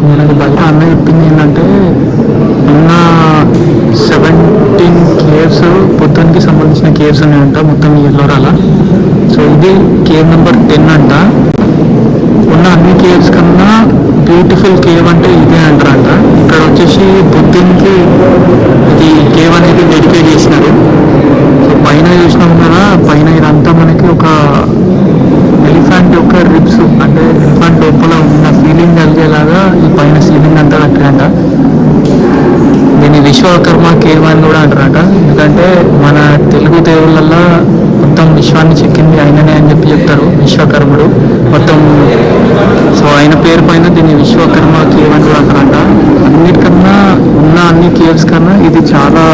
మనకి బయట అన్న చెప్పింది ఏంటంటే ఉన్న 17 కేవ్స్ బుద్ధునికి సంబంధించిన కేవ్స్ ఉన్నాయంట మొత్తం ఈ ఎల్లోరాల. సో ఇది కేవ్ నెంబర్ 10 అంట. ఉన్న అన్ని కేవ్స్ కన్నా బ్యూటిఫుల్ కేవ్ అంటే ఇదే అంటారంట. ఇక్కడ వచ్చేసి బుద్ధునికి ఇది కేవ్ అనేది డెడికేట్ చేసినారు. సో పైన చూసినాం కదా, పైన ఇదంతా మనకి ఒక ఎలిఫెంట్ యొక్క రిబ్స్ అంటే ఎలిఫెంట్ లోపల ఉన్న ఫీలింగ్ కలిగేలాగా ఈ పైన సీలింగ్ అంతా కట్టారంట. దీన్ని విశ్వకర్మ కేవ్ అని కూడా అంటారంట. ఎందుకంటే మన తెలుగు దేవుళ్ళల్లో మొత్తం విశ్వాన్ని చెక్కింది ఆయననే అని చెప్తారు, విశ్వకర్ముడు మొత్తం. సో ఆయన పేరు పైన దీన్ని విశ్వకర్మ కేవ్ అని కూడా అంటారంట. అన్నిటికన్నా ఉన్న అన్ని కేవ్స్ కన్నా ఇది చాలా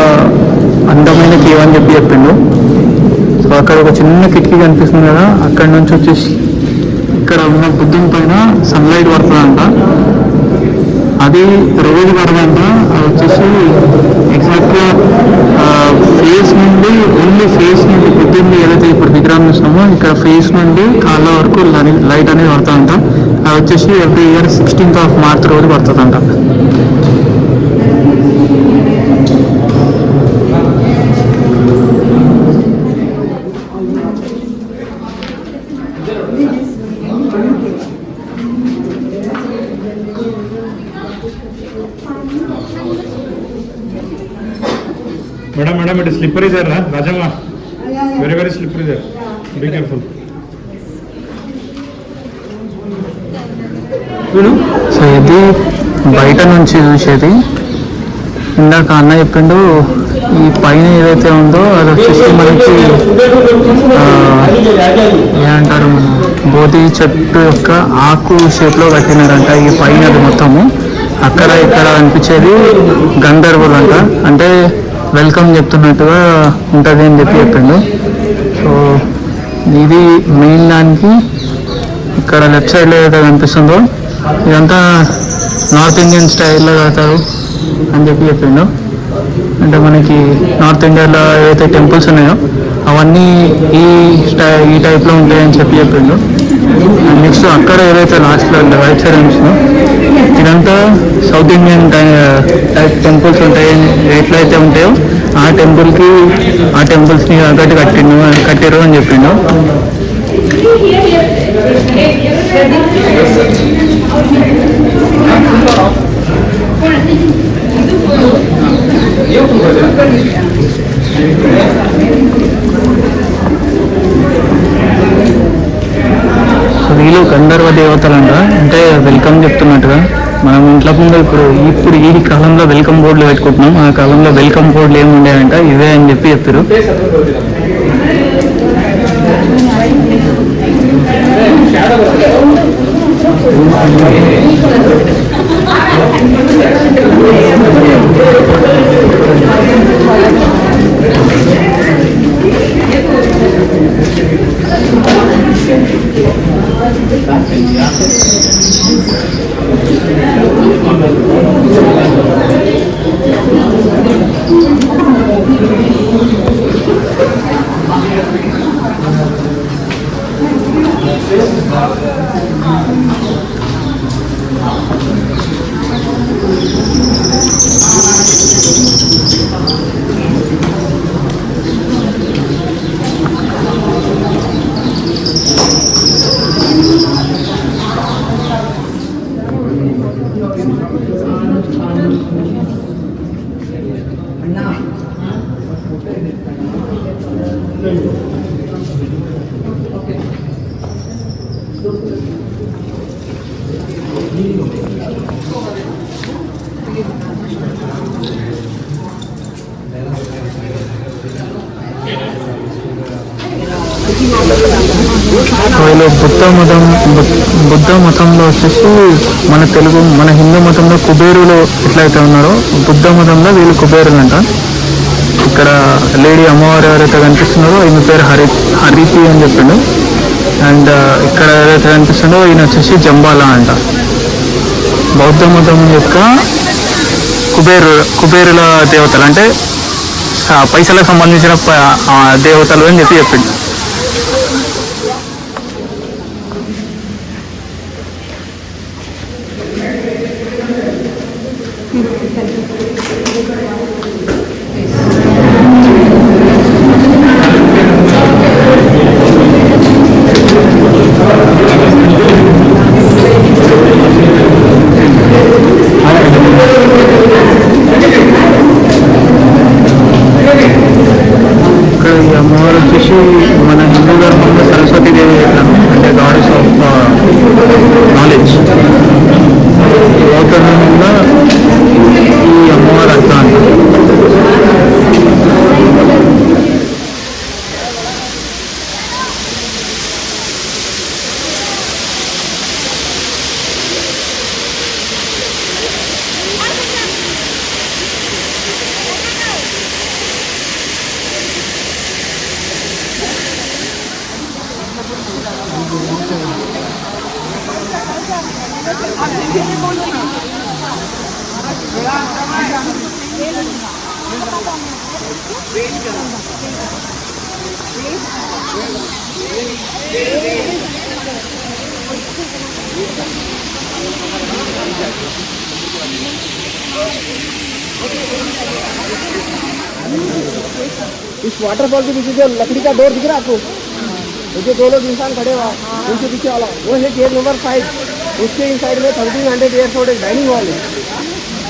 అందమైన కేవ్ అని చెప్పిండు. సో అక్కడ ఒక చిన్న కిటికీ కనిపిస్తుంది కదా, అక్కడ నుంచి వచ్చేసి ఇక్కడ ఉన్న బుద్ధుని పైన సన్లైట్ పడుతుందంట. అది రోజు పడదంట. అది వచ్చేసి ఎగ్జాక్ట్గా ఫేస్ నుండి, ఓన్లీ ఫేస్ నుండి బుద్ధుని ఏదైతే ఇప్పుడు విగ్రహం చూసినామో ఇక్కడ ఫేస్ నుండి కాళ్ళ వరకు లైట్ అనేది పడుతుందంట. అది వచ్చేసి ఎవ్రీ ఇయర్ 16th March రోజు పడుతుందంట. Madam, it is slippery there, huh? Rajama, very slippery there. Be careful. So ఇది బయట నుంచి చూసేది. ఇందాక అన్న చెప్పిండు ఈ పైన ఏదైతే ఉందో అది వచ్చేసి మనకి ఏమంటారు, బోధి చెట్టు యొక్క ఆకు షేప్లో కట్టినారంట ఈ పైన. అది మొత్తము అక్కడ ఇక్కడ అనిపించేది గంధర్వులు అంట, అంటే వెల్కమ్ చెప్తున్నట్టుగా ఉంటుంది అని చెప్పిండు. సో ఇది మెయిన్ దానికి ఇక్కడ లెఫ్ట్ సైడ్లో ఏదైతే కనిపిస్తుందో ఇదంతా నార్త్ ఇండియన్ స్టైల్లో కడతారు అని చెప్పిండు. అంటే మనకి నార్త్ ఇండియాలో ఏవైతే టెంపుల్స్ ఉన్నాయో అవన్నీ ఈ టైప్లో ఉంటాయని చెప్పిండు. అండ్ నెక్స్ట్ అక్కడ ఏదైతే లాస్ట్లో రైట్ సైడ్ ఉంటుందో ఇదంతా సౌత్ ఇండియన్ టైప్ టెంపుల్స్ ఉంటాయి. ఎట్లయితే ఉంటాయో ఆ టెంపుల్స్ని తగ్గట్టు కట్టిరు అని చెప్పిండు. వీళ్ళు గంధర్వ దేవతలంట, అంటే వెల్కమ్ చెప్తున్నట్టుగా. మనం ఇంట్లో ముందు ఇప్పుడు ఈ కాలంలో వెల్కమ్ బోర్డులు పెట్టుకుంటున్నాం, ఆ కాలంలో వెల్కమ్ బోర్డులు ఏమి ఉండేవంట ఇవే అని చెప్పారు. వీళ్ళు బుద్ధ మతంలో వచ్చేసి మన హిందూ మతంలో కుబేరులు ఎట్లయితే ఉన్నారో బుద్ధ మతంలో వీళ్ళు కుబేరులు అంట. ఇక్కడ లేడీ అమ్మవారు ఎవరైతే కనిపిస్తున్నారో ఈయన పేరు హరితి అని చెప్పిండు. అండ్ ఇక్కడ ఎవరైతే కనిపిస్తుందో ఈయన వచ్చేసి జంబాలా అంట. బౌద్ధ మతం యొక్క కుబేరుల దేవతలు అంటే పైసలకు సంబంధించిన దేవతలు అని చెప్పిండు. మన హిందూ ధర్మంలో సరస్వతి దేవి అంటే గాడెస్ ఆఫ్ నాలెడ్జ్. బౌద్ధ ధర్మంలో ఈ అమ్మవారు అట్లా అంటారు. इस वाटरफॉल के पीछे जो लकड़ी का डोर दिख रहा है आपको, वो जो दो लोग इंसान खड़े हुआ उनके पीछे वाला वो है गेट नंबर 5. उसके इन साइड में 1300 ईयर्स ओल्ड एक डाइनिंग हॉल है.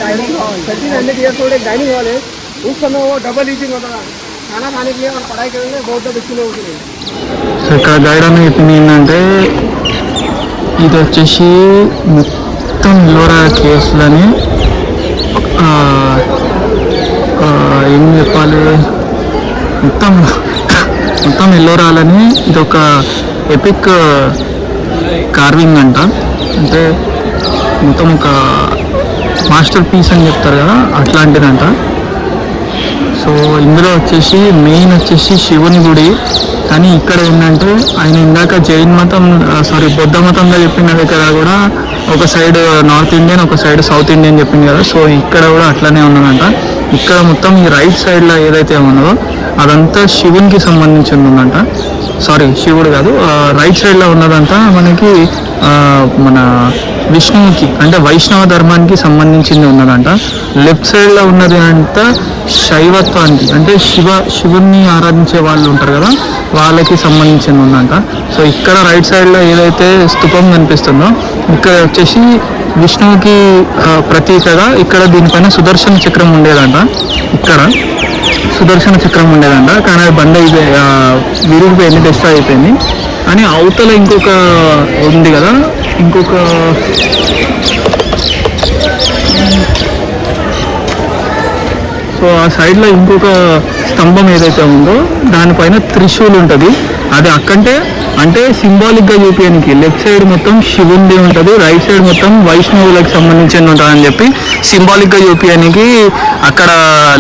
1300 ईयर्स ओल्ड एक डाइनिंग हॉल है. उस समय वो डबल यूजिंग होता था, खाना खाने के लिए और पढ़ाई करने के लिए बौद्ध भिक्षु लोगों के लिए. సో ఇక్కడ గైడ్ అని చెప్పింది ఏంటంటే ఇది వచ్చేసి మొత్తం ఎల్లోరా కేసులని ఏం చెప్పాలి, మొత్తం ఎల్లోరాలని ఇది ఒక ఎపిక్ కార్వింగ్ అంట. అంటే మొత్తం ఒక మాస్టర్ పీస్ అని చెప్తారు కదా అట్లాంటిదంట. సో సో ఇందులో వచ్చేసి మెయిన్ వచ్చేసి శివుని గుడి. కానీ ఇక్కడ ఏంటంటే ఆయన ఇందాక జైన్ మతం బౌద్ధ మతంలో చెప్పిన దగ్గర కూడా ఒక సైడ్ నార్త్ ఇండియన్, ఒక సైడ్ సౌత్ ఇండియన్ చెప్పింది కదా. సో ఇక్కడ కూడా అట్లనే ఉన్నదంట. ఇక్కడ మొత్తం ఈ రైట్ సైడ్లో ఏదైతే ఉన్నదో అదంతా శివునికి సంబంధించింది ఉందంట. శివుడు కాదు, రైట్ సైడ్లో ఉన్నదంతా మనకి మన విష్ణువుకి అంటే వైష్ణవ ధర్మానికి సంబంధించింది ఉన్నదంట. లెఫ్ట్ సైడ్లో ఉన్నది అంతా శైవత్వానికి అంటే శివుణ్ణి ఆరాధించే వాళ్ళు ఉంటారు కదా, వాళ్ళకి సంబంధించింది ఉందంట. సో ఇక్కడ రైట్ సైడ్లో ఏదైతే స్తూపం కనిపిస్తుందో ఇక్కడ వచ్చేసి విష్ణువుకి ప్రతీకగా ఇక్కడ దీనిపైన సుదర్శన చక్రం ఉండేదంట. ఇక్కడ సుదర్శన చక్రం ఉండేదంట, కానీ అది బండ విరిగిపోయింది, డిస్ట్రాయ్ అయిపోయింది. అని అవతల ఇంకొక ఉంది కదా, ఇంకొక సో ఆ సైడ్లో ఇంకొక స్తంభం ఏదైతే ఉందో దానిపైన త్రిశూల్ ఉంటుంది. అది అంటే సింబాలిక్గా చూపించడానికి లెఫ్ట్ సైడ్ మొత్తం శివుంది ఉంటుంది, రైట్ సైడ్ మొత్తం వైష్ణవులకు సంబంధించింది ఉంటుంది అని చెప్పి సింబాలిక్గా చూపించడానికి అక్కడ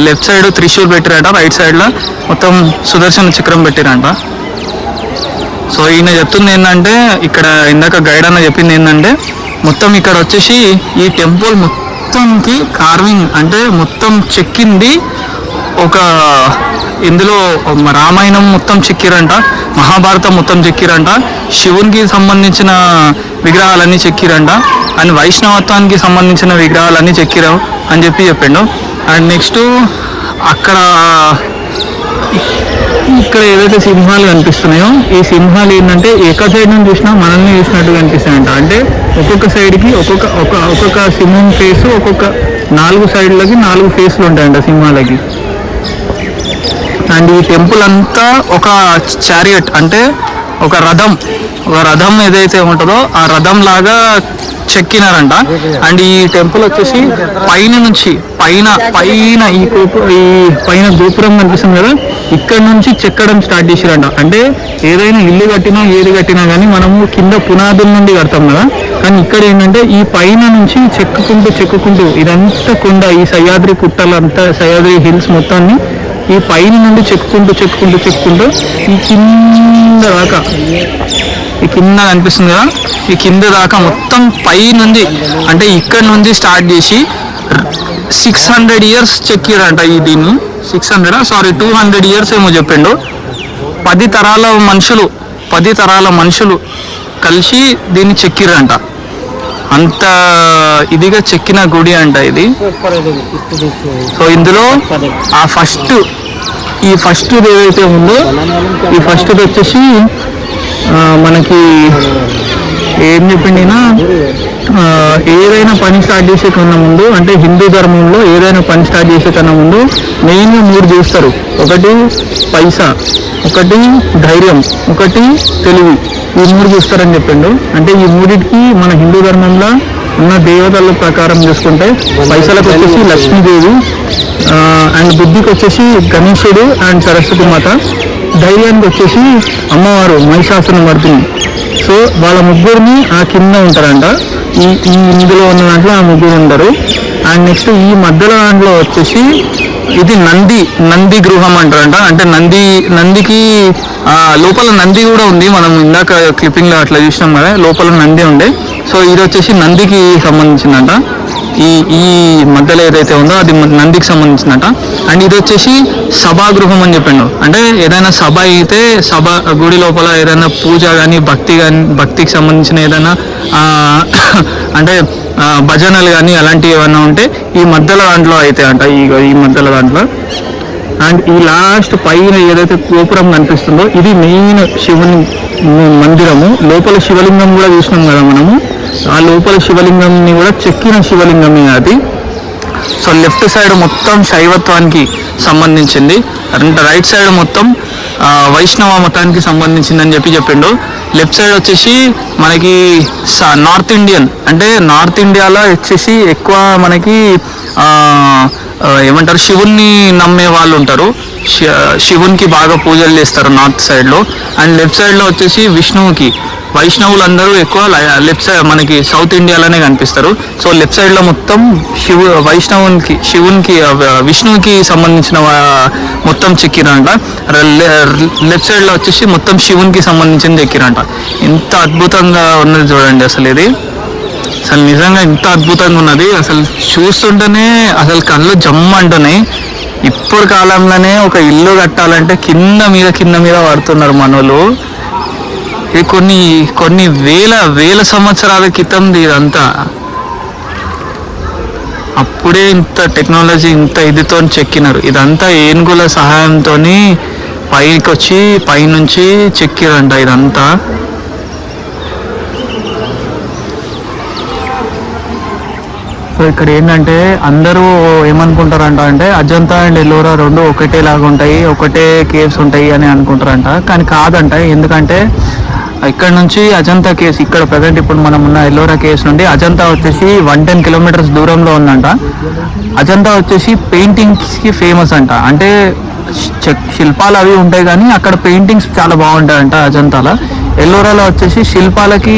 లెఫ్ట్ సైడ్ త్రిశూల్ పెట్టిరంట, రైట్ సైడ్లో మొత్తం సుదర్శన చక్రం పెట్టిరంట. సో ఈయన చెప్తుంది ఏంటంటే, ఇక్కడ ఇందాక గైడ్ అన్న చెప్పింది ఏంటంటే, మొత్తం ఇక్కడ వచ్చేసి ఈ టెంపుల్ మొత్తంకి కార్వింగ్ అంటే మొత్తం చెక్కింది ఒక ఇందులో రామాయణం మొత్తం చెక్కిరంట, మహాభారతం మొత్తం చెక్కిరంట, శివునికి సంబంధించిన విగ్రహాలన్నీ చెక్కిరంట, అండ్ వైష్ణవత్వానికి సంబంధించిన విగ్రహాలన్నీ చెక్కిరావు అని చెప్పిండు. అండ్ నెక్స్ట్ ఇక్కడ ఏదైతే సింహాలు కనిపిస్తున్నాయో ఈ సింహాలు ఏంటంటే ఎక్క సైడ్ నుంచి చూసినా మనల్ని చూసినట్టు కనిపిస్తాయంట. అంటే ఒక్కొక్క సైడ్కి ఒక్కొక్క సింహం ఫేస్, ఒక్కొక్క 4 సైడ్లకి 4 ఫేస్లు ఉంటాయంట సింహాలకి. అండ్ ఈ టెంపుల్ అంతా ఒక చారియట్ అంటే ఒక రథం ఏదైతే ఉంటుందో ఆ రథం లాగా చెక్కినారంట. అండ్ ఈ టెంపుల్ వచ్చేసి పైన ఈ పైన గోపురం కనిపిస్తుంది కదా, ఇక్కడ నుంచి చెక్కడం స్టార్ట్ చేసిరంట. అంటే ఏదైనా ఇల్లు కట్టినా ఏది కట్టినా కానీ మనము కింద పునాదుల నుండి కడతాం కదా, కానీ ఇక్కడ ఏంటంటే ఈ పైన నుంచి చెక్కుకుంటూ ఇదంతా కొండ, ఈ సహ్యాద్రి కుట్టలంతా సహ్యాద్రి హిల్స్ మొత్తాన్ని ఈ పైన నుండి చెక్కుకుంటూ ఈ కింద కనిపిస్తుంది కదా, ఈ కింద దాకా మొత్తం పై నుండి అంటే ఇక్కడ నుంచి స్టార్ట్ చేసి 600 years చెక్కిరంట. దీన్ని 200 years ఏమో చెప్పిండు. 10 తరాల మనుషులు కలిసి దీన్ని చెక్కిరంట. అంత ఇదిగా చెక్కిన గుడి అంట ఇది. సో ఇందులో ఈ ఫస్ట్ ఏదైతే ఉందో ఈ ఫస్ట్ వచ్చేసి మనకి ఏం చెప్పిండినా ఏదైనా పని స్టార్ట్ చేసే కన్నా ముందు అంటే హిందూ ధర్మంలో ఏదైనా పని స్టార్ట్ చేసే కన్నా ముందు మెయిన్గా 3 చూస్తారు. ఒకటి పైసా, ఒకటి ధైర్యం, ఒకటి తెలివి. ఈ 3 చూస్తారని చెప్పిండు. అంటే ఈ 3టికి మన హిందూ ధర్మంలో ఉన్న దేవతల ప్రకారం చూసుకుంటే పైసలకు వచ్చేసి లక్ష్మీదేవి, అండ్ బుద్ధికి వచ్చేసి గణేశుడు అండ్ సరస్వతి మాత, ధైర్యానికి వచ్చేసి అమ్మవారు మహిషాసురమర్దిని. సో వాళ్ళ ముగ్గురిని ఆ కింద ఉంటారంట. ఈ ఇందులో ఉన్న దాంట్లో ఆ ముగ్గురు ఉంటారు. అండ్ నెక్స్ట్ ఈ మధ్యలో దాంట్లో వచ్చేసి ఇది నంది గృహం అంటారంట. అంటే నందికి లోపల నంది కూడా ఉంది. మనం ఇందాక క్లిప్పింగ్లో అట్లా చూసినాం కదా, లోపల నంది ఉండే. సో ఇది వచ్చేసి నందికి సంబంధించిందంట. ఈ మధ్యలో ఏదైతే ఉందో అది నందికి సంబంధించిందట. అండ్ ఇది వచ్చేసి సభాగృహం అని చెప్పిండు. అంటే ఏదైనా సభ అయితే గుడి లోపల ఏదైనా పూజ కానీ భక్తికి సంబంధించిన ఏదైనా అంటే భజనలు కానీ అలాంటివి ఏమైనా ఉంటే ఈ మధ్యలో దాంట్లో అయితే అంట, ఈ మధ్యలో దాంట్లో. అండ్ ఈ లాస్ట్ పైన ఏదైతే గోపురం కనిపిస్తుందో ఇది మెయిన్ శివుని మందిరము. లోపల శివలింగం కూడా చూసినాం కదా మనము, ఆ లోపల శివలింగంని కూడా చెక్కిన శివలింగమే అది. సో లెఫ్ట్ సైడ్ మొత్తం శైవత్వానికి సంబంధించింది, రైట్ సైడ్ మొత్తం వైష్ణవ మతానికి సంబంధించిందని చెప్పిండు. లెఫ్ట్ సైడ్ వచ్చేసి మనకి నార్త్ ఇండియన్, అంటే నార్త్ ఇండియాలో వచ్చేసి ఎక్కువ మనకి ఏమంటారు శివుణ్ణి నమ్మే వాళ్ళు ఉంటారు. శివునికి బాగా పూజలు చేస్తారు నార్త్ సైడ్లో. అండ్ లెఫ్ట్ సైడ్లో వచ్చేసి విష్ణువుకి. వైష్ణవులు అందరూ ఎక్కువ లెఫ్ట్ సైడ్ మనకి సౌత్ ఇండియాలోనే కనిపిస్తారు. సో లెఫ్ట్ సైడ్లో మొత్తం శివునికి విష్ణువుకి సంబంధించిన మొత్తం చెక్కిరంట. లెఫ్ట్ సైడ్లో వచ్చేసి మొత్తం శివునికి సంబంధించిన చెక్కిరంట. ఎంత అద్భుతంగా ఉన్నది చూడండి అసలు ఇది. అసలు నిజంగా ఎంత అద్భుతంగా ఉన్నది. అసలు చూస్తుంటేనే అసలు కళ్ళు జమ్మ అంటున్నాయి. ఇప్పుడు కాలంలోనే ఒక ఇల్లు కట్టాలంటే కింద మీద పడుతున్నారు మనోళ్ళు. ఇది కొన్ని వేల సంవత్సరాల క్రితంది ఇదంతా. అప్పుడే ఇంత టెక్నాలజీ ఇంత ఇదితో చెక్కినారు. ఇదంతా ఏనుగుల సహాయంతో పైకి వచ్చి పైనుంచి చెక్కిరంట ఇదంతా. సో ఇక్కడ ఏంటంటే అందరూ ఏమనుకుంటారంట అంటే అజంతా అండ్ ఎల్లోరా రెండు ఒకటేలాగా ఉంటాయి, ఒకటే కేవ్స్ ఉంటాయి అని అనుకుంటారంట. కానీ కాదంట. ఎందుకంటే ఇక్కడ నుంచి అజంతా కేవ్స్, ఇక్కడ ప్రజెంట్ ఇప్పుడు మనం ఉన్న ఎల్లోరా కేవ్స్ నుండి అజంతా వచ్చేసి 110 కిలోమీటర్స్ దూరంలో ఉందంట. అజంతా వచ్చేసి పెయింటింగ్స్కి ఫేమస్ అంట. అంటే శిల్పాలు అవి ఉంటాయి కానీ అక్కడ పెయింటింగ్స్ చాలా బాగుంటాయంట అజంతాలో. ఎల్లోరాలో వచ్చేసి శిల్పాలకి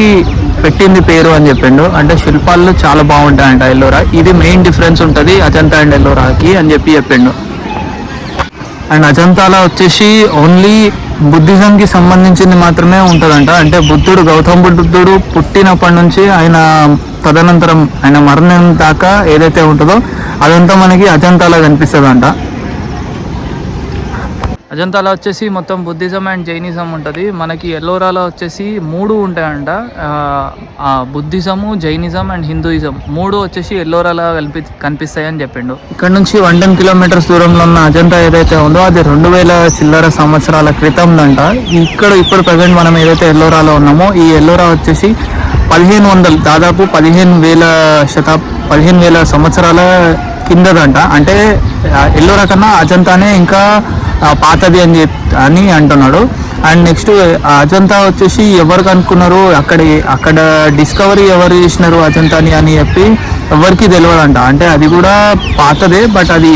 పెట్టింది పేరు అని చెప్పిండు. అంటే శిల్పాలు చాలా బాగుంటాయంట ఎల్లోరా. ఇది మెయిన్ డిఫరెన్స్ ఉంటుంది అజంతా అండ్ ఎల్లోరాకి అని చెప్పిండు. అండ్ అజంతాలో వచ్చేసి ఓన్లీ బుద్ధిజంకి సంబంధించింది మాత్రమే ఉంటుందంట. అంటే గౌతమ బుద్ధుడు పుట్టినప్పటి నుంచి ఆయన తదనంతరం ఆయన మరణం దాకా ఏదైతే ఉంటుందో అదంతా మనకి అజంతాలో కనిపిస్తుందంట. అజంతాలో వచ్చేసి మొత్తం బుద్ధిజం అండ్ జైనిజం ఉంటుంది. మనకి ఎల్లోరాలో వచ్చేసి 3 ఉంటాయంట. బుద్ధిజము, జైనిజం అండ్ హిందూయిజం 3 వచ్చేసి ఎల్లోరాలో కనిపిస్తాయని చెప్పిండు. ఇక్కడ నుంచి 110 కిలోమీటర్స్ దూరంలో ఉన్న అజంతా ఏదైతే ఉందో అది 2000 చిల్లర సంవత్సరాల క్రితందంట. ఇప్పుడు ప్రజెంట్ మనం ఏదైతే ఎల్లోరాలో ఉన్నామో ఈ ఎల్లోరా వచ్చేసి 1500 దాదాపు 15,000 సంవత్సరాల కిందదంట. అంటే ఎల్లోరా కన్నా అజంతానే ఇంకా పాతది అని అంటున్నాడు. అండ్ నెక్స్ట్ అజంతా వచ్చేసి ఎవరు కనుక్కున్నారు, అక్కడ డిస్కవరీ ఎవరు చేసినారు అజంతాని అని చెప్పి ఎవరికి తెలియదంట. అంటే అది కూడా పాతదే, బట్ అది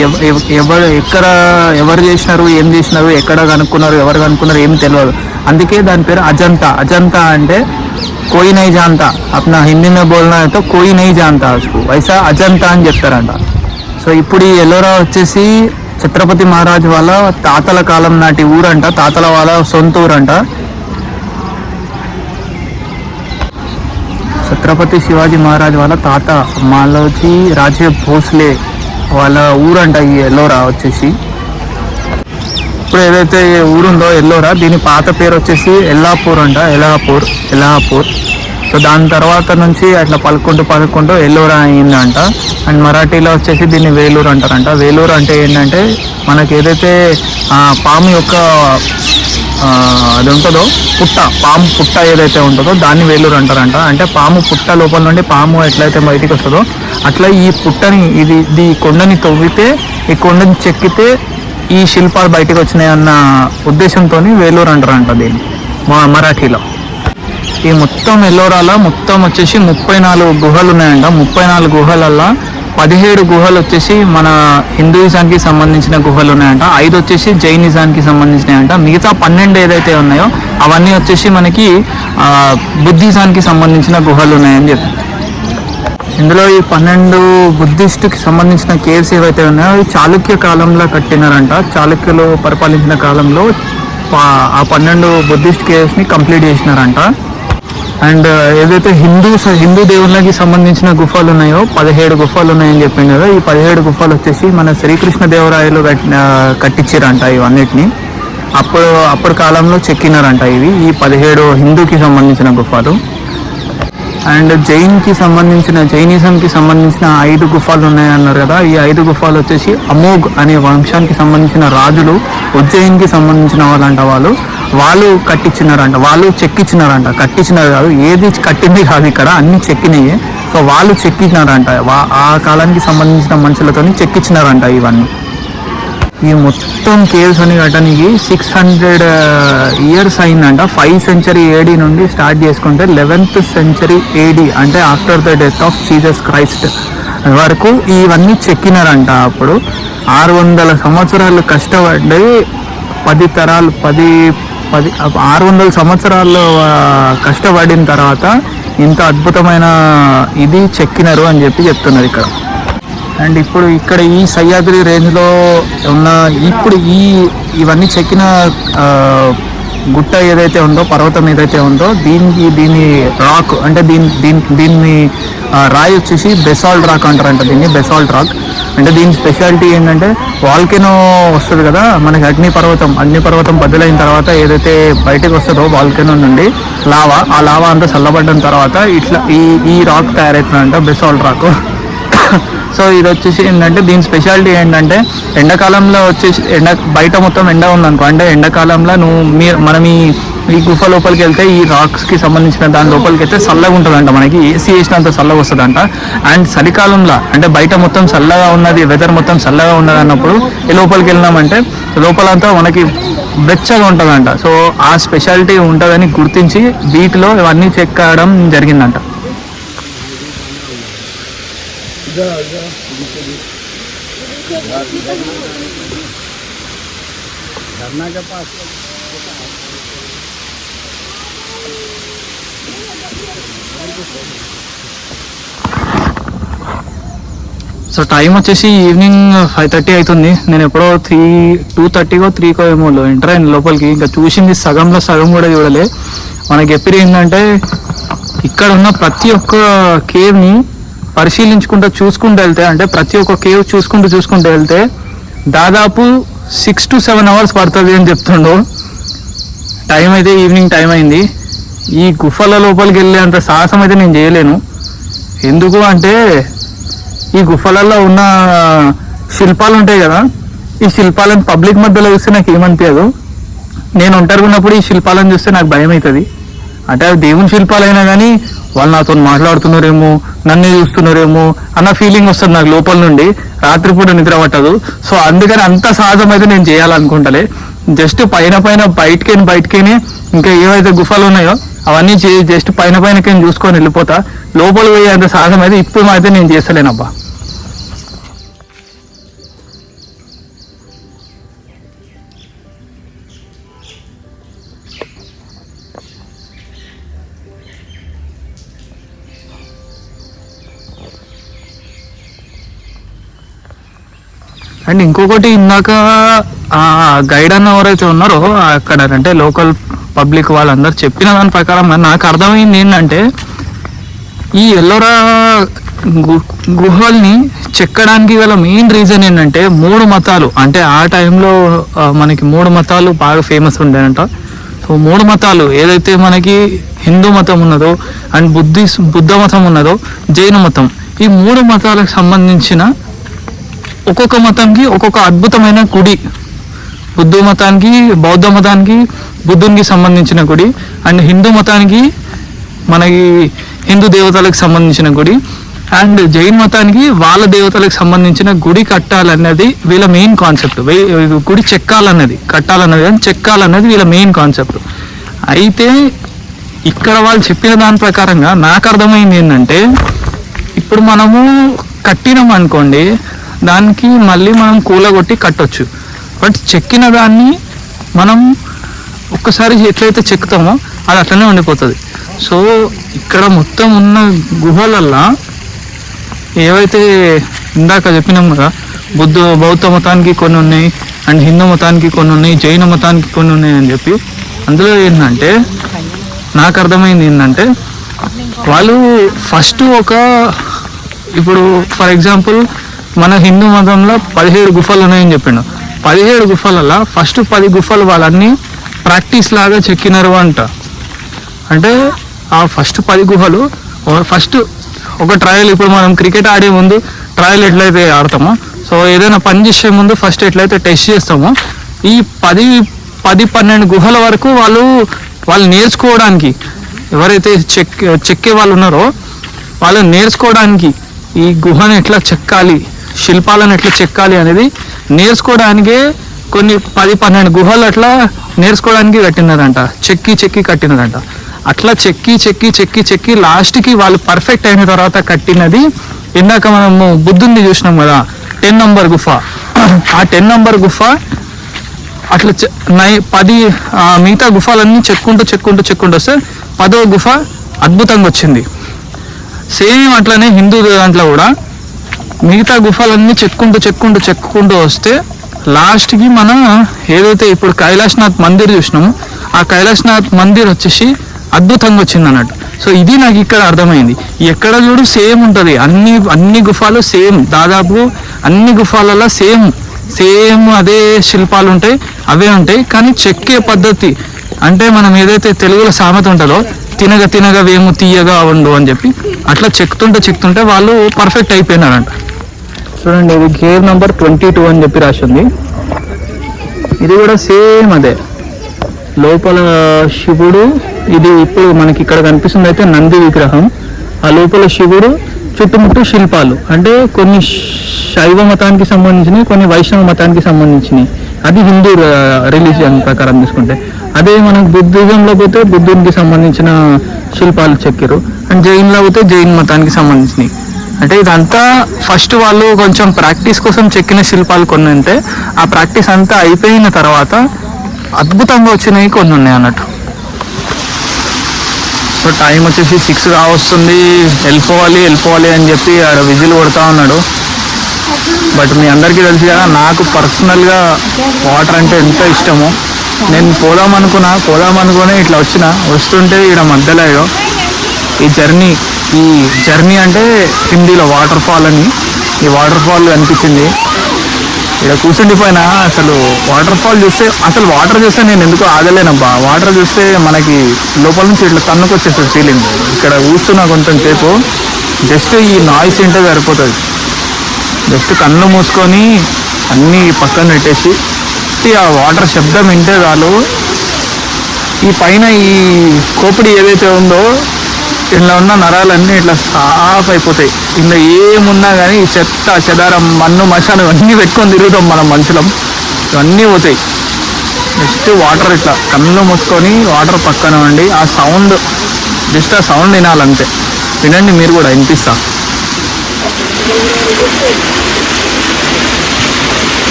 ఎవరు చేసినారు, ఏం చేసినారు, ఎక్కడ కనుక్కున్నారు, ఎవరు కనుక్కున్నారు ఏం తెలియదు. అందుకే దాని పేరు అజంతా. అజంతా అంటే कोई नहीं जानता, अपना हिंदी में बोलना है तो कोई नहीं जानता उसको, वैसा అజంతా అని చెప్తారంట. సో ఇప్పుడు ఈ ఎల్లోరా వచ్చేసి ఛత్రపతి మహారాజ్ వాళ్ళ తాతల కాలం నాటి ఊరంట, తాతల వాళ్ళ సొంత ఊరంట. ఛత్రపతి శివాజీ మహారాజ్ వాళ్ళ తాత మాలోజీ రాజే భోస్లే వాళ్ళ ఊరంట ఈ ఎల్లోరా వచ్చేసి. ఇప్పుడు ఏదైతే ఊరుందో ఎల్లోరా, దీని పాత పేరు వచ్చేసి ఎల్లాపూర్ అంట. ఎల్లాపూర్. సో దాని తర్వాత నుంచి అట్లా పలుకుంటూ ఎల్లోరా అయిందంట. అండ్ మరాఠీలో వచ్చేసి దీన్ని వేలూరు అంటారంట. వేలూరు అంటే ఏంటంటే మనకి ఏదైతే పాము యొక్క అది ఉంటుందో పాము పుట్ట ఏదైతే ఉంటుందో దాన్ని వేలూరు అంటారంట. అంటే పాము పుట్ట లోపల నుండి పాము ఎట్లయితే బయటికి వస్తుందో అట్లా ఈ పుట్టని ఈ కొండని తవ్వితే, ఈ కొండని చెక్కితే ఈ శిల్పాలు బయటకు వచ్చినాయన్న ఉద్దేశంతో వేలూరు అంటారంట దీన్ని మరాఠీలో. ఈ మొత్తం ఎల్లోరాలో మొత్తం వచ్చేసి 34 గుహలు ఉన్నాయంట. 34 గుహలల్లో 17 గుహలు వచ్చేసి మన హిందూయిజానికి సంబంధించిన గుహలు ఉన్నాయంట. 5 వచ్చేసి జైనిజానికి సంబంధించినాయంట. మిగతా 12 ఏదైతే ఉన్నాయో అవన్నీ వచ్చేసి మనకి బుద్ధిజానికి సంబంధించిన గుహలు ఉన్నాయని చెప్పి. ఇందులో ఈ 12 బుద్ధిస్ట్కి సంబంధించిన కేవ్స్ ఏవైతే ఉన్నాయో అవి చాళుక్య కాలంలో కట్టినారంట. చాళుక్యులు పరిపాలించిన కాలంలో ఆ 12 బుద్ధిస్ట్ కేవ్స్ని కంప్లీట్ చేసినారంట. అండ్ ఏదైతే హిందూ దేవుళ్ళకి సంబంధించిన గుఫలు ఉన్నాయో 17 గుఫలు ఉన్నాయని చెప్పింది కదా. ఈ 17 గుఫలు వచ్చేసి మన శ్రీకృష్ణ దేవరాయలు కట్టించారంట ఇవన్నిటిని. అప్పుడు కాలంలో చెక్కినారంట ఇవి, ఈ 17 హిందూకి సంబంధించిన గుఫలు. అండ్ జైనిజంకి సంబంధించిన 5 గుఫాలు ఉన్నాయన్నారు కదా. ఈ 5 గుఫాలు వచ్చేసి అమోఘ్ అనే వంశానికి సంబంధించిన రాజులు ఉజ్జయిన్కి సంబంధించిన వాళ్ళు కట్టించినారంట. వాళ్ళు చెక్కించినారంట. కట్టించినారు కాదు, ఏది కట్టింది కాదు, ఇక్కడ అన్ని చెక్కినాయి. సో వాళ్ళు చెక్కినారంట. ఆ కాలానికి సంబంధించిన మనుషులతో చెక్కించినారంట ఇవన్నీ. ఈ మొత్తం కేవ్స్ అని కట్టడానికి 600 years అయిందంట. 5th century AD నుండి స్టార్ట్ చేసుకుంటే 11th century AD అంటే after the death of Jesus Christ వరకు ఇవన్నీ చెక్కినారంట అప్పుడు. 600 సంవత్సరాలు కష్టపడి 10 తరాలు 600 సంవత్సరాలు కష్టపడిన తర్వాత ఇంత అద్భుతమైన ఇది చెక్కినారు అని చెప్పి చెప్తున్నారు ఇక్కడ. అండ్ ఇప్పుడు ఇక్కడ ఈ సహ్యాద్రి రేంజ్లో ఉన్న ఇప్పుడు ఇవన్నీ చెక్కిన గుట్ట ఏదైతే ఉందో, పర్వతం ఏదైతే ఉందో, దీని రాక్ అంటే దీన్ని రాయి వచ్చేసి బెసాల్ట్ రాక్ అంటారంట. దీన్ని బెసాల్ట్ రాక్ అంటే దీని స్పెషాలిటీ ఏంటంటే వాల్కెనో వస్తుంది కదా మనకి, అగ్నిపర్వతం బద్దలైన తర్వాత ఏదైతే బయటకు వస్తుందో వాల్కెనో నుండి లావా, ఆ లావా అంతా చల్లబడ్డ తర్వాత ఇట్లా ఈ రాక్ తయారవుతుందంట, బెసాల్ట్ రాక్. సో ఇది వచ్చేసి ఏంటంటే దీని స్పెషాలిటీ ఏంటంటే ఎండాకాలంలో వచ్చేసి బయట మొత్తం ఎండ ఉందనుకో, అంటే ఎండాకాలంలో మనం ఈ గుఫ లోపలికి వెళ్తే ఈ రాక్స్కి సంబంధించిన దాని లోపలికి వెళ్తే చల్లగా ఉంటుందంట, మనకి ఏసీ వేసినంత చల్లగా వస్తుందంట. అండ్ చలికాలంలో అంటే బయట మొత్తం చల్లగా ఉన్నది, వెదర్ మొత్తం చల్లగా ఉన్నది అన్నప్పుడు ఈ లోపలికి వెళ్ళినామంటే లోపలంతా మనకి వెచ్చగా ఉంటుందంట. సో ఆ స్పెషాలిటీ ఉంటుందని గుర్తించి వీటిలో ఇవన్నీ చెక్కడం జరిగిందంట. झरना के पास సో టైం వచ్చేసి ఈవినింగ్ 5:30 అవుతుంది. నేను ఎప్పుడో 2:30కో 3కో ఏమో ఎంటర్ అయిన లోపలికి. ఇంకా చూసింది సగంలో సగం కూడా చూడలే. మనకి ఎప్పుడు ఏంటంటే ఇక్కడ ఉన్న ప్రతి ఒక్క కేవ్ని పరిశీలించుకుంటూ చూసుకుంటూ వెళ్తే, అంటే ప్రతి ఒక్క కేవ్ చూసుకుంటూ వెళ్తే దాదాపు 6 to 7 hours పడుతుంది అని చెప్తుండో. టైం అయితే ఈవినింగ్ టైం అయింది. ఈ గుఫల లోపలికి వెళ్ళే అంత సాహసం అయితే నేను చేయలేను. ఎందుకు అంటే ఈ గుఫలలో ఉన్న శిల్పాలు ఉంటాయి కదా, ఈ శిల్పాలను పబ్లిక్ మధ్యలో చూస్తే నాకు ఏమనిపించదు. నేను ఒంటరిగా ఉన్నప్పుడు ఈ శిల్పాలను చూస్తే నాకు భయం అవుతుంది. అంటే అవి దేవుని శిల్పాలైనా కానీ వాళ్ళు నాతో మాట్లాడుతున్నారేమో, నన్ను చూస్తున్నారేమో అన్న ఫీలింగ్ వస్తుంది నాకు లోపల నుండి. రాత్రిపూట నిద్ర పట్టదు. సో అందుకని అంత సాహసం అయితే నేను చేయాలనుకుంటలే. జస్ట్ పైన బయటకేనే ఇంకా ఏవైతే గుఫలు ఉన్నాయో అవన్నీ జస్ట్ పైనకేం చూసుకొని వెళ్ళిపోతా. లోపల పోయే అంత సాహసం అయితే ఇప్పుడు అయితే నేను చేస్తలేనబ్బా. అండ్ ఇంకొకటి, ఇందాక గైడ్ అన్న ఎవరైతే ఉన్నారో అక్కడ అంటే లోకల్ పబ్లిక్ వాళ్ళందరూ చెప్పిన దాని ప్రకారం నాకు అర్థమైంది ఏంటంటే ఈ ఎల్లోరా గుహల్ని చెక్కడానికి గల మెయిన్ రీజన్ ఏంటంటే 3 మతాలు, అంటే ఆ టైంలో మనకి 3 మతాలు బాగా ఫేమస్ ఉండేనంట. సో 3 మతాలు ఏదైతే మనకి హిందూ మతం ఉన్నదో, అండ్ బుద్ధ మతం ఉన్నదో, జైన మతం, ఈ 3 మతాలకు సంబంధించిన ఒక్కొక్క మతంకి ఒక్కొక్క అద్భుతమైన గుడి. బుద్ధ మతానికి, బౌద్ధ మతానికి బుద్ధునికి సంబంధించిన గుడి, అండ్ హిందూ మతానికి మనకి హిందూ దేవతలకు సంబంధించిన గుడి, అండ్ జైన్ మతానికి వాళ్ళ దేవతలకు సంబంధించిన గుడి కట్టాలన్నది వీళ్ళ మెయిన్ కాన్సెప్ట్. గుడి చెక్కాలన్నది వీళ్ళ మెయిన్ కాన్సెప్ట్. అయితే ఇక్కడ వాళ్ళు చెప్పిన దాని ప్రకారంగా నాకు అర్థమైంది ఏంటంటే ఇప్పుడు మనము కట్టినాం అనుకోండి, దానికి మళ్ళీ మనం కూలగొట్టి కట్టొచ్చు. బట్ చెక్కిన దాన్ని మనం ఒక్కసారి ఎట్లయితే చెక్కుతామో అది అట్లనే ఉండిపోతుంది. సో ఇక్కడ మొత్తం ఉన్న గుహలల్లా ఏవైతే ఇందాక చెప్పినాం కదా, బౌద్ధ మతానికి కొన్ని ఉన్నాయి, అండ్ హిందూ మతానికి కొన్ని ఉన్నాయి, జైన మతానికి కొన్ని ఉన్నాయి అని చెప్పి, అందులో ఏంటంటే నాకు అర్థమైంది ఏంటంటే వాళ్ళు ఫస్ట్ ఇప్పుడు ఫర్ ఎగ్జాంపుల్ మన హిందూ మతంలో 17 గుఫలు ఉన్నాయని చెప్పిండు. 17 గుఫలలో ఫస్ట్ 10 గుఫలు వాళ్ళన్నీ ప్రాక్టీస్ లాగా చెక్కినారు అంట. అంటే ఆ ఫస్ట్ 10 గుహలు ఫస్ట్ ఒక ట్రయల్. ఇప్పుడు మనం క్రికెట్ ఆడే ముందు ట్రయల్ ఎట్లయితే ఆడతామో, సో ఏదైనా పని చేసే ముందు ఫస్ట్ ఎట్లయితే టెస్ట్ చేస్తామో, ఈ 10-12 గుహల వరకు వాళ్ళు నేర్చుకోవడానికి, ఎవరైతే చెక్కే వాళ్ళు ఉన్నారో వాళ్ళు నేర్చుకోవడానికి ఈ గుహను ఎట్లా చెక్కాలి, శిల్పాలను ఎట్లా చెక్కాలి అనేది నేర్చుకోవడానికే కొన్ని 10-12 గుహలు అట్లా నేర్చుకోవడానికి కట్టినదంట. చెక్కి కట్టినదంట. అట్లా చెక్కి లాస్ట్కి వాళ్ళు పర్ఫెక్ట్ అయిన తర్వాత కట్టినది ఇందాక మనము బుద్ధుని చూసినాం కదా, 10 నంబర్ గుఫ. ఆ 10 నంబర్ గుఫ అట్లా 10 మిగతా గుఫలన్నీ చెక్కుంటూ వస్తే 10వ గుఫ అద్భుతంగా వచ్చింది. సేమ్ అట్లనే హిందూ దాంట్లో కూడా మిగతా గుఫలన్నీ చెక్కుంటూ వస్తే లాస్ట్కి మనం ఏదైతే ఇప్పుడు కైలాసనాథ్ మందిర్ చూసినామో ఆ కైలాసనాథ్ మందిర్ వచ్చేసి అద్భుతంగా వచ్చింది అన్నట్టు. సో ఇది నాకు ఇక్కడ అర్థమైంది. ఎక్కడ చూడు సేమ్ ఉంటుంది, అన్ని గుఫాలు సేమ్, దాదాపు అన్ని గుఫాలలో సేమ్ అదే శిల్పాలు ఉంటాయి, అవే ఉంటాయి. కానీ చెక్కే పద్ధతి అంటే మనం ఏదైతే తెలుగులో సామెత ఉంటుందో తినగా వేము తీయగా ఉండు అని చెప్పి అట్లా చెక్తుంటే వాళ్ళు పర్ఫెక్ట్ అయిపోయినారంట. చూడండి, ఇది కేవ్ నంబర్ 22 అని చెప్పి రాసింది. ఇది కూడా సేమ్ అదే, లోపల శివుడు, ఇది ఇప్పుడు మనకి ఇక్కడ కనిపిస్తుంది అయితే నంది విగ్రహం, ఆ లోపల శివుడు, చుట్టుముట్టు శిల్పాలు అంటే కొన్ని శైవ మతానికి సంబంధించినవి, కొన్ని వైష్ణవ మతానికి సంబంధించినవి. అది హిందూ రిలీజియన్ ప్రకారం తీసుకుంటే. అదే మనకు బుద్ధిజంలో పోతే బుద్ధునికి సంబంధించిన శిల్పాలు చెక్కారు, అండ్ జైన్లో పోతే జైన్ మతానికి సంబంధించినవి. అంటే ఇదంతా ఫస్ట్ వాళ్ళు కొంచెం ప్రాక్టీస్ కోసం చెక్కిన శిల్పాలు కొన్ని ఉంటే ఆ ప్రాక్టీస్ అంతా అయిపోయిన తర్వాత అద్భుతంగా వచ్చినవి కొన్ని ఉన్నాయి అన్నట్టు. సో టైం వచ్చేసి 6 కావస్తుంది, వెళ్ళిపోవాలి అని చెప్పి ఆడ విజిల్ కొడతా ఉన్నాడు. బట్ మీ అందరికీ తెలుసు కదా, నాకు పర్సనల్గా వాటర్ అంటే ఎంత ఇష్టమో. నేను పోదాం అనుకుని ఇట్లా వస్తుంటే ఇక్కడ మధ్యలో ఈ జర్నీ అంటే హిందీలో వాటర్ ఫాల్ అని, ఈ వాటర్ ఫాల్ కనిపించింది. ఇక్కడ కూర్చుండిపోయినా అసలు వాటర్ చూస్తే నేను ఎందుకో ఆగలేనబ్బా. వాటర్ చూస్తే మనకి లోపల నుంచి ఇట్లా తన్నుకొచ్చేస్తుంది ఫీలింగ్. ఇక్కడ కూర్చున్నా కొంచెం సేపు జస్ట్ ఈ నాయిస్ వింటే సరిపోతుంది. జస్ట్ కళ్ళు మూసుకొని అన్నీ పక్కన పెట్టేసి ఆ వాటర్ శబ్దం వింటే చాలు. ఈ పైన ఈ కోపిడి ఏదైతే ఉందో ఇలా ఉన్న నరాలన్నీ ఇట్లా సాఫ్ అయిపోతాయి. ఇలా ఏమున్నా కానీ ఈ చెత్త చెదారం మన్ను మశాను ఇవన్నీ పెట్టుకొని తిరుగుతాం మనం మనుషులం, ఇవన్నీ పోతాయి. జస్ట్ వాటర్ ఇట్లా కళ్ళు మూసుకొని వాటర్ పక్కన ఉండి ఆ సౌండ్ వినాలంతే. వినండి మీరు కూడా, వినిపిస్తా.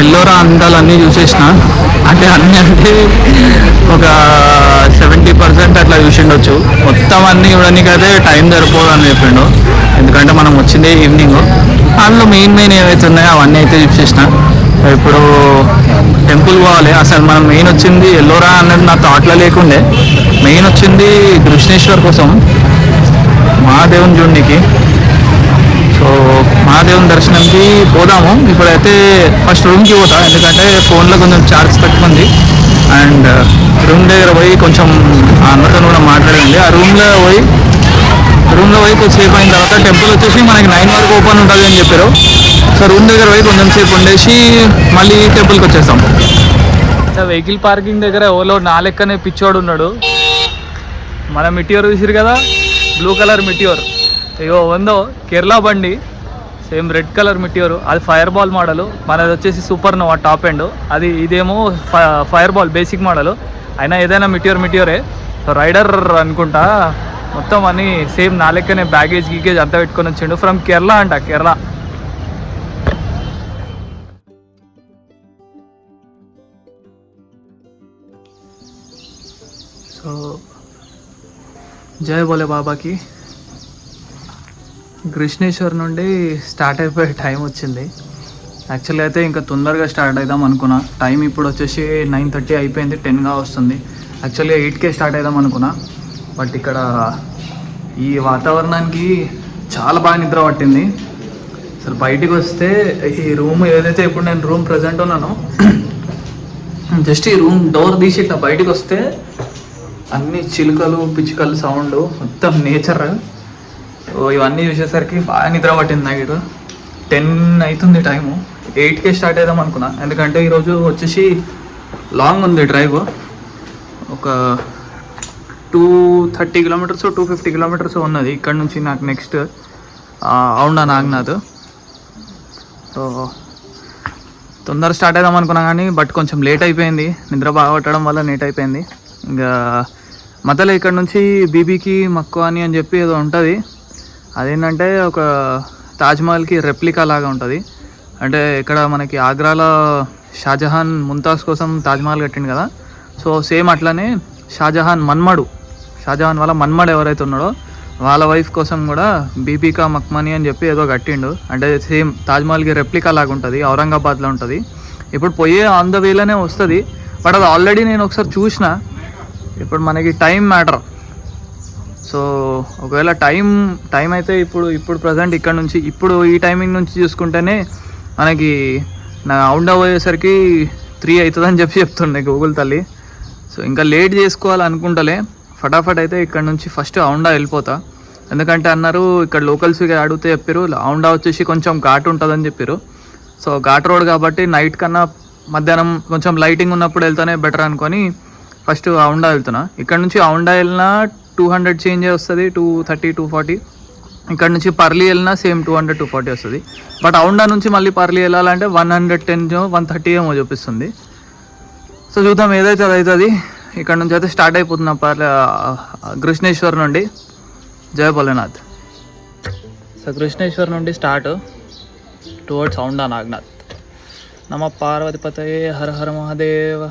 ఎల్లోరా అందాలన్నీ చూసేసిన, అంటే ఒక 70% అట్లా చూసిండొచ్చు. మొత్తం అన్నీ చూడడానికైతే టైం సరిపోదు అని చెప్పిండు, ఎందుకంటే మనం వచ్చిందే ఈవినింగ్. అందులో మెయిన్ ఏవైతే ఉన్నాయో అవన్నీ అయితే చూసేసిన. ఇప్పుడు టెంపుల్ పోవాలి. అసలు మనం మెయిన్ వచ్చింది ఎల్లోరా అనేది నా థాట్లో లేకుండే, మెయిన్ వచ్చింది కృష్ణేశ్వర్ కోసం, మహాదేవుని చూడడానికి. సో సో మహాదేవుని దర్శనంకి పోదాము. ఇప్పుడైతే ఫస్ట్ రూమ్కి పోతా, ఎందుకంటే ఫోన్లో కొంచెం ఛార్జ్ తక్కువ ఉంది. అండ్ రూమ్ దగ్గర పోయి కొంచెం అన్నతో కూడా మాట్లాడండి. ఆ రూమ్లో పోయి కొద్దిసేపు అయిన తర్వాత టెంపుల్ వచ్చేసి మనకి 9 వరకు ఓపెన్ ఉంటుంది అని చెప్పారు. సో రూమ్ దగ్గర పోయి కొంచెం సేపు ఉండేసి మళ్ళీ టెంపుల్కి వచ్చేస్తాం. వెహికల్ పార్కింగ్ దగ్గర ఓలో నా లెక్కనే పిచ్చోడు ఉన్నాడు. మన మిటియోర్ చూసిరు కదా, బ్లూ కలర్ మిటియోర్. ఇగో ఉందో కేరళ బండి, సేమ్ రెడ్ కలర్ మిటియోర్. అది ఫైర్ బాల్ మోడల్, మనది వచ్చేసి సూపర్ నోవా టాప్ ఎండ్. అది ఇదేమో ఫైర్ బాల్ బేసిక్ మోడల్. అయినా ఏదైనా మిటియోరే. సో రైడర్ అనుకుంటా. మొత్తం అన్ని సేమ్ నా లెక్కనే బ్యాగేజ్ గీగేజ్ అంతా పెట్టుకొని వచ్చిండు. ఫ్రమ్ కేరళ అంట, కేరళ. సో జై బోలే బాబాకి. కృష్ణేశ్వర్ నుండి స్టార్ట్ అయిపోయే టైం వచ్చింది. యాక్చువల్లీ అయితే ఇంకా తొందరగా స్టార్ట్ అవుదాం అనుకున్నా. టైం ఇప్పుడు వచ్చేసి 9:30 అయిపోయింది, 10గా వస్తుంది. యాక్చువల్లీ 8కే స్టార్ట్ అవుదాం అనుకున్నా. బట్ ఇక్కడ ఈ వాతావరణానికి చాలా బాగా నిద్ర పట్టింది. అసలు బయటికి వస్తే ఈ రూమ్ ఏదైతే ఇప్పుడు నేను రూమ్ ప్రజెంట్ ఉన్నానో, జస్ట్ ఈ రూమ్ డోర్ తీసి ఇట్లా బయటికి వస్తే అన్ని చిలుకలు పిచ్చుకలు సౌండ్, మొత్తం నేచర్. ఇవన్నీ చూసేసరికి బాగా నిద్ర పట్టింది. నైట్ 10 అవుతుంది టైము. 8కే స్టార్ట్ అవుదాం అనుకున్నా, ఎందుకంటే ఈరోజు వచ్చేసి లాంగ్ ఉంది డ్రైవ్. ఒక 230 కిలోమీటర్స్ 250 కిలోమీటర్స్ ఉన్నది ఇక్కడ నుంచి నాకు నెక్స్ట్ అవునా నాగ్నాథ్. సో తొందర స్టార్ట్ అవుదాం అనుకున్నా కానీ బట్ కొంచెం లేట్ అయిపోయింది. నిద్ర బాగా పట్టడం వల్ల లేట్ అయిపోయింది. ఇంకా మధ్యలో ఇక్కడ నుంచి బీబీకి మక్కువాని అని చెప్పి ఏదో ఉంటుంది. అదేంటంటే ఒక తాజ్మహల్కి రెప్లికా లాగా ఉంటుంది. అంటే ఇక్కడ మనకి ఆగ్రాలో షాజహాన్ ముంతాజ్ కోసం తాజ్మహల్ కట్టిండు కదా. సో సేమ్ అట్లనే షాజహాన్ వాళ్ళ మన్మడు ఎవరైతే ఉన్నాడో వాళ్ళ వైఫ్ కోసం కూడా బీబీకా మక్మని అని చెప్పి ఏదో కట్టిండు. అంటే సేమ్ తాజ్మహల్కి రెప్లికా లాగా ఉంటుంది, ఔరంగాబాద్లో ఉంటుంది. ఇప్పుడు పోయే ఆన్ ద వేలోనే వస్తుంది. బట్ అది ఆల్రెడీ నేను ఒకసారి చూసిన. ఇప్పుడు మనకి టైం మ్యాటర్. సో ఒకవేళ టైం అయితే ఇప్పుడు ప్రజెంట్ ఇక్కడ నుంచి ఇప్పుడు ఈ టైమింగ్ నుంచి చూసుకుంటేనే మనకి నా ఔండా పోయేసరికి 3 అవుతుందని చెప్తుండే గూగుల్ తల్లి. సో ఇంకా లేట్ చేసుకోవాలనుకుంటలే, ఫటాఫట్ అయితే ఇక్కడ నుంచి ఫస్ట్ ఔండా వెళ్ళిపోతా. ఎందుకంటే అన్నారు ఇక్కడ లోకల్స్గా అడిగితే చెప్పారు ఔండా వచ్చేసి కొంచెం ఘాట్ ఉంటుందని చెప్పారు. సో ఘాట్ రోడ్ కాబట్టి నైట్ కన్నా మధ్యాహ్నం కొంచెం లైటింగ్ ఉన్నప్పుడు వెళ్తానే బెటర్ అనుకొని ఫస్ట్ ఔండా వెళ్తున్నా. ఇక్కడ నుంచి ఔండా వెళ్ళినా 200 చేంజ్ వస్తుంది, 230 240. ఇక్కడ నుంచి పర్లీ వెళ్ళినా సేమ్ 200 240 వస్తుంది. బట్ ఔండా నుంచి మళ్ళీ పర్లీ వెళ్ళాలంటే 110 130 ఏమో చూపిస్తుంది. సో చూద్దాం ఏదైతే అది అవుతుంది. ఇక్కడ నుంచి అయితే స్టార్ట్ అయిపోతున్నా కృష్ణేశ్వర్ నుండి. జయ భోలేనాథ్. సో కృష్ణేశ్వర్ నుండి స్టార్ట్ టువర్డ్స్ ఔండా నాగ్నాథ్. నమ పార్వతిపతయే హర హర మహాదేవ.